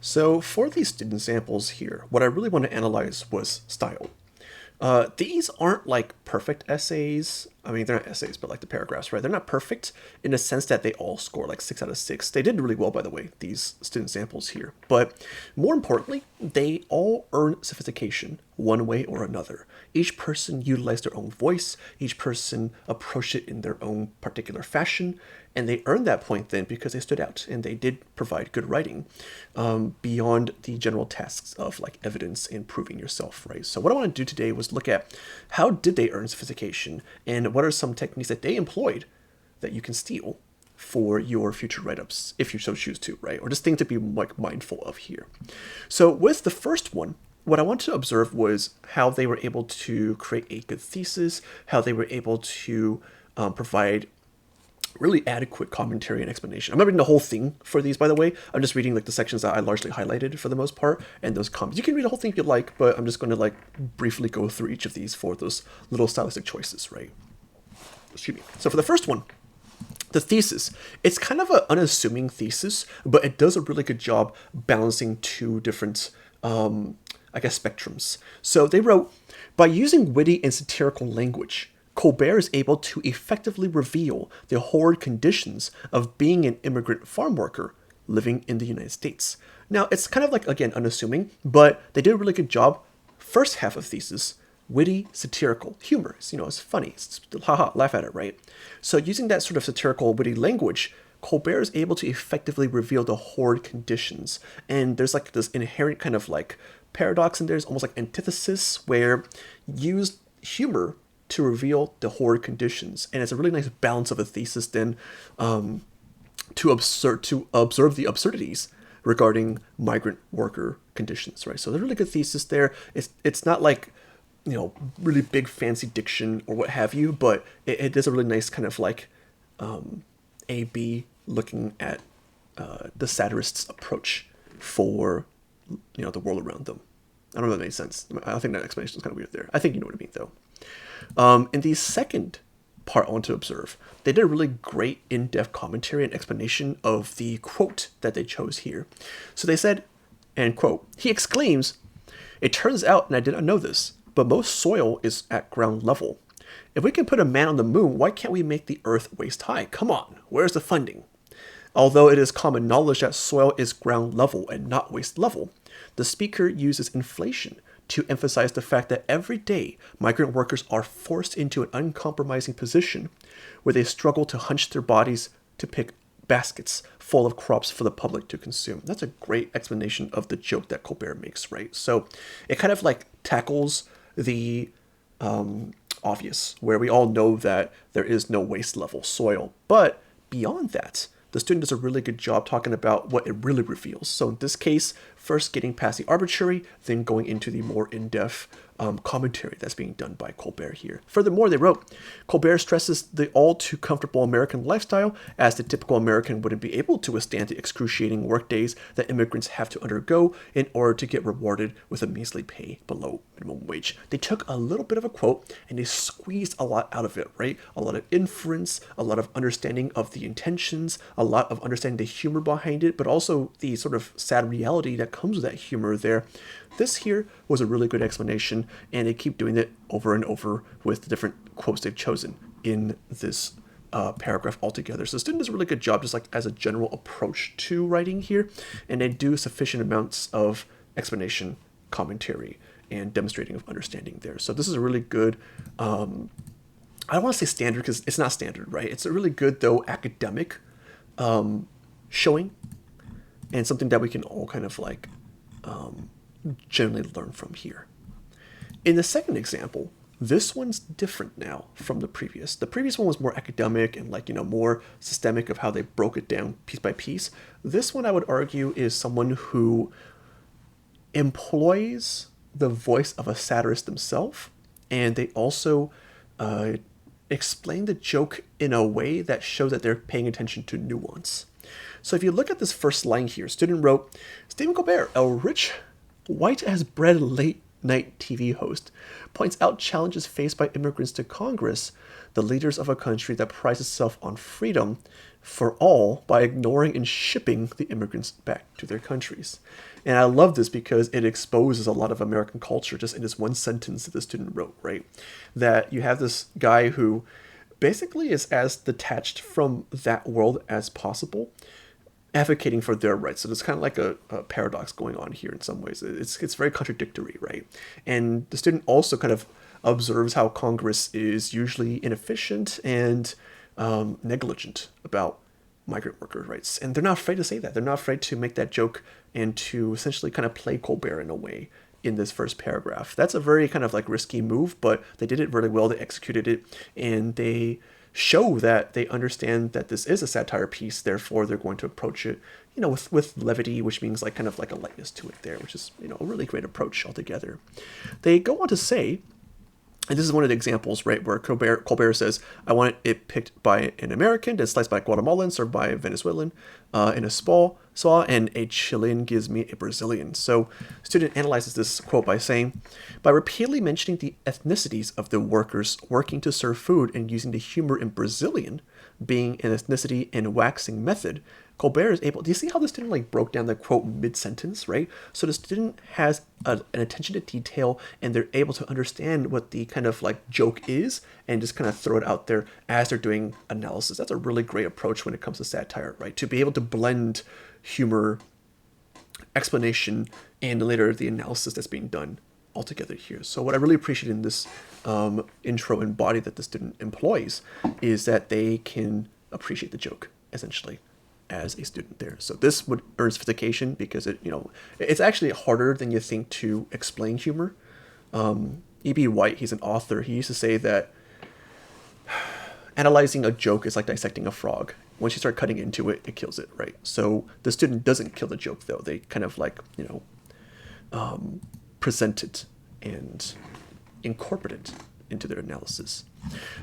So for these student samples here, what I really want to analyze was style. These aren't like perfect essays. I mean, they're not essays, but like the paragraphs, right? They're not perfect in the sense that they all score like 6 out of 6. They did really well, by the way, these student samples here. But more importantly, they all earn sophistication one way or another. Each person utilized their own voice. Each person approached it in their own particular fashion. And they earned that point then because they stood out and they did provide good writing beyond the general tasks of like evidence and proving yourself, right? So what I want to do today was look at how did they earn sophistication and what are some techniques that they employed that you can steal for your future write-ups if you so choose to, right? Or just things to be like mindful of here. So with the first one, what I wanted to observe was how they were able to create a good thesis, how they were able to provide really adequate commentary and explanation. I'm not reading the whole thing for these, by the way. I'm just reading like the sections that I largely highlighted for the most part, and those comments. You can read the whole thing if you like, but I'm just going to like briefly go through each of these for those little stylistic choices, right? Excuse me. So for the first one, the thesis, it's kind of an unassuming thesis, but it does a really good job balancing two different, I guess, spectrums. So they wrote, by using witty and satirical language, Colbert is able to effectively reveal the horrid conditions of being an immigrant farm worker living in the United States. Now, it's kind of like, again, unassuming, but they did a really good job. First half of thesis, witty, satirical, humorous, it's funny, it's haha, laugh at it, right? So using that sort of satirical, witty language, Colbert is able to effectively reveal the horrid conditions. And there's like this inherent kind of like paradox in there, it's almost like antithesis, where used humor to reveal the horrid conditions, and it's a really nice balance of a thesis then to observe the absurdities regarding migrant worker conditions, right? So there's a really good thesis there. It's not like really big fancy diction or what have you, but it is a really nice kind of like A-B looking at the satirist's approach for the world around them. I don't know if that makes sense. I think that explanation is kind of weird there. I think you know what I mean though. In the second part I want to observe, they did a really great in-depth commentary and explanation of the quote that they chose here. So they said, and quote, he exclaims, it turns out, and I did not know this, but most soil is at ground level. If we can put a man on the moon, why can't we make the earth waist high? Come on, where's the funding? Although it is common knowledge that soil is ground level and not waist level, the speaker uses inflation to emphasize the fact that every day migrant workers are forced into an uncompromising position where they struggle to hunch their bodies to pick baskets full of crops for the public to consume. That's a great explanation of the joke that Colbert makes, right? So it kind of like tackles the obvious, where we all know that there is no waist level soil. But beyond that, the student does a really good job talking about what it really reveals. So in this case, first getting past the arbitrary, then going into the more in-depth commentary that's being done by Colbert here. Furthermore, they wrote, Colbert stresses the all too comfortable American lifestyle, as the typical American wouldn't be able to withstand the excruciating work days that immigrants have to undergo in order to get rewarded with a measly pay below minimum wage. They took a little bit of a quote and they squeezed a lot out of it, right? A lot of inference, a lot of understanding of the intentions, a lot of understanding the humor behind it, but also the sort of sad reality that comes with that humor there. This here was a really good explanation, and they keep doing it over and over with the different quotes they've chosen in this paragraph altogether. So the student does a really good job just like as a general approach to writing here, and they do sufficient amounts of explanation, commentary, and demonstrating of understanding there. So this is a really good, I don't want to say standard because it's not standard, right? It's a really good, though, academic showing, and something that we can all kind of like generally learn from here. In the second example, this one's different now from the previous. The previous one was more academic and like, more systemic of how they broke it down piece by piece. This one, I would argue, is someone who employs the voice of a satirist themselves, and they also explain the joke in a way that shows that they're paying attention to nuance. So if you look at this first line here, student wrote, Stephen Colbert, a rich white as bread late night TV host, points out challenges faced by immigrants to Congress, the leaders of a country that prides itself on freedom for all by ignoring and shipping the immigrants back to their countries. And I love this because it exposes a lot of American culture just in this one sentence that the student wrote, right? That you have this guy who basically is as detached from that world as possible, advocating for their rights. So there's kind of like a paradox going on here in some ways. It's very contradictory, right? And the student also kind of observes how Congress is usually inefficient and negligent about migrant worker rights. And they're not afraid to say that. They're not afraid to make that joke and to essentially kind of play Colbert in a way in this first paragraph. That's a very kind of like risky move, but they did it really well. They executed it, and they show that they understand that this is a satire piece. Therefore, they're going to approach it, with levity, which means like kind of like a lightness to it there, which is, a really great approach altogether. They go on to say, and this is one of the examples, right, where Colbert says, I want it picked by an American, then sliced by a Guatemalan, served by a Venezuelan in a saw, and a Chilean gives me a Brazilian. So the student analyzes this quote by saying, by repeatedly mentioning the ethnicities of the workers working to serve food and using the humor in Brazilian being an ethnicity and waxing method, Colbert is able, do you see how the student like broke down the quote mid-sentence, right? So the student has an attention to detail, and they're able to understand what the kind of like joke is and just kind of throw it out there as they're doing analysis. That's a really great approach when it comes to satire, right? To be able to blend humor, explanation, and later the analysis that's being done all together here. So what I really appreciate in this intro and body that the student employs is that they can appreciate the joke, essentially, as a student there. So this would earn sophistication because it's actually harder than you think to explain humor. E.B. White, he's an author. He used to say that analyzing a joke is like dissecting a frog. Once you start cutting into it, it kills it, right? So the student doesn't kill the joke, though. They kind of like, present it and incorporate it into their analysis.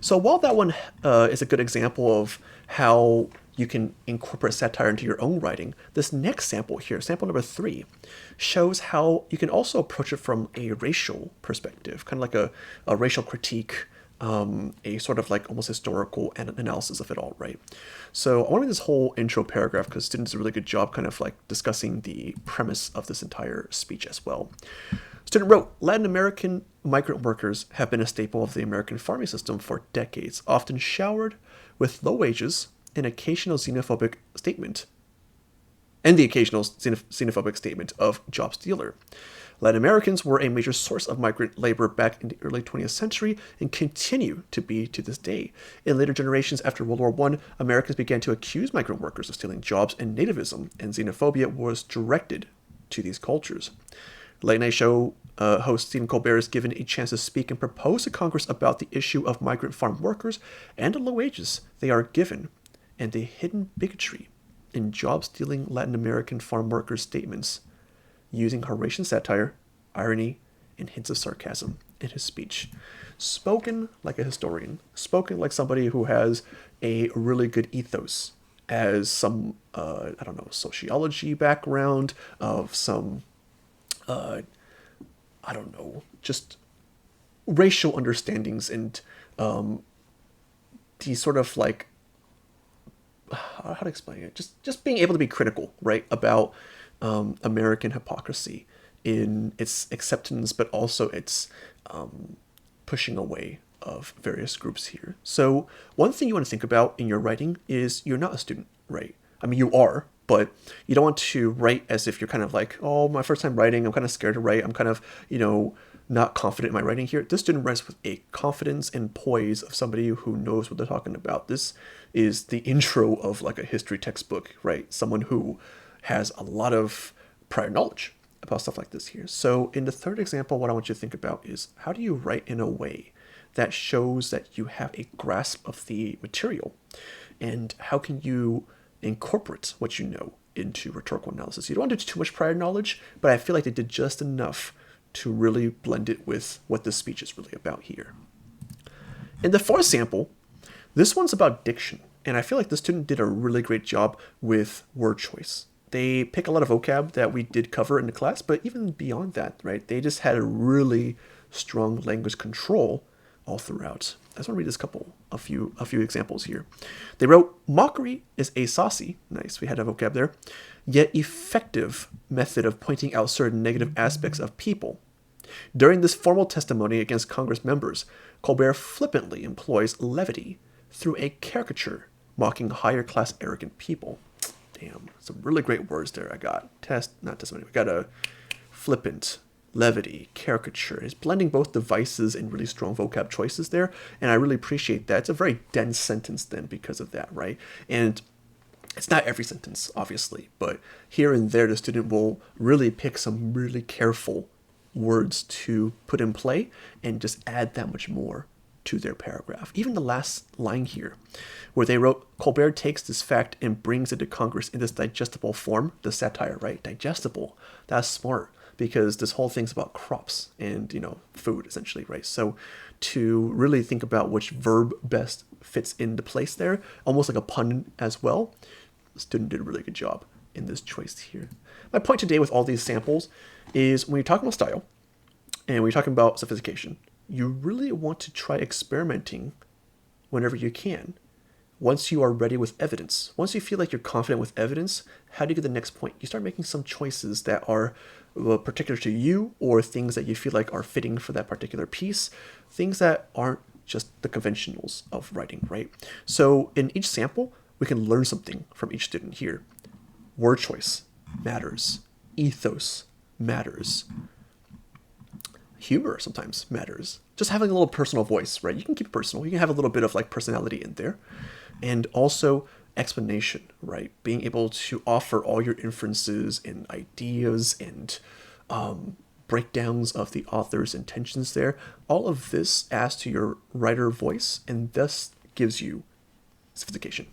So while that one is a good example of how you can incorporate satire into your own writing, this next sample here, sample number 3, shows how you can also approach it from a racial perspective, kind of like a racial critique, a sort of like almost historical analysis of it all, right? So I want to read this whole intro paragraph because students do a really good job kind of like discussing the premise of this entire speech as well. Student wrote, Latin American migrant workers have been a staple of the American farming system for decades, often showered with low wages and the occasional xenophobic statement of job stealer. Latin Americans were a major source of migrant labor back in the early 20th century and continue to be to this day. In later generations after World War I, Americans began to accuse migrant workers of stealing jobs, and nativism and xenophobia was directed to these cultures. Late Night Show host Stephen Colbert is given a chance to speak and propose to Congress about the issue of migrant farm workers and the low wages they are given, and the hidden bigotry in job-stealing Latin American farm workers' statements, using Horatian satire, irony, and hints of sarcasm in his speech. Spoken like a historian, spoken like somebody who has a really good ethos, as some, sociology background, of some, just racial understandings and these sort of like, how to explain it? Just being able to be critical, right, about American hypocrisy in its acceptance, but also its pushing away of various groups here. So one thing you want to think about in your writing is you're not a student, right? I mean, you are, but you don't want to write as if you're kind of like, oh, my first time writing, I'm kind of scared to write. I'm kind of, not confident in my writing here. This student writes with a confidence and poise of somebody who knows what they're talking about. This is the intro of like a history textbook, right? Someone who has a lot of prior knowledge about stuff like this here. So in the third example, what I want you to think about is how do you write in a way that shows that you have a grasp of the material, and how can you incorporate what you know into rhetorical analysis? You don't want to do too much prior knowledge, but I feel like they did just enough to really blend it with what the speech is really about here. In the fourth sample, this one's about diction, and I feel like the student did a really great job with word choice. They pick a lot of vocab that we did cover in the class, but even beyond that, right? They just had a really strong language control all throughout. I just want to read a few examples here. They wrote, mockery is a saucy, nice, we had a vocab there, yet effective method of pointing out certain negative aspects of people. During this formal testimony against Congress members, Colbert flippantly employs levity through a caricature mocking higher class arrogant people. Damn, some really great words there. I got not testimony. We got a flippant, levity, caricature. It's blending both devices and really strong vocab choices there, and I really appreciate that. It's a very dense sentence then because of that, right? And it's not every sentence, obviously, but here and there the student will really pick some really careful words to put in play and just add that much more to their paragraph. Even the last line here, where they wrote, Colbert takes this fact and brings it to Congress in this digestible form, the satire, right? Digestible. That's smart, because this whole thing's about crops and, food, essentially, right? So to really think about which verb best fits into place there, almost like a pun as well, the student did a really good job in this choice here. My point today with all these samples is when you're talking about style and when you're talking about sophistication, you really want to try experimenting whenever you can. Once you are ready with evidence, once you feel like you're confident with evidence, how do you get to the next point? You start making some choices that are particular to you, or things that you feel like are fitting for that particular piece, things that aren't just the conventionals of writing, right? So in each sample, we can learn something from each student here. Word choice matters. Ethos matters. Humor sometimes matters. Just having a little personal voice, right? You can keep it personal. You can have a little bit of like personality in there. And also explanation, right? Being able to offer all your inferences and ideas and breakdowns of the author's intentions there. All of this adds to your writer voice and thus gives you sophistication.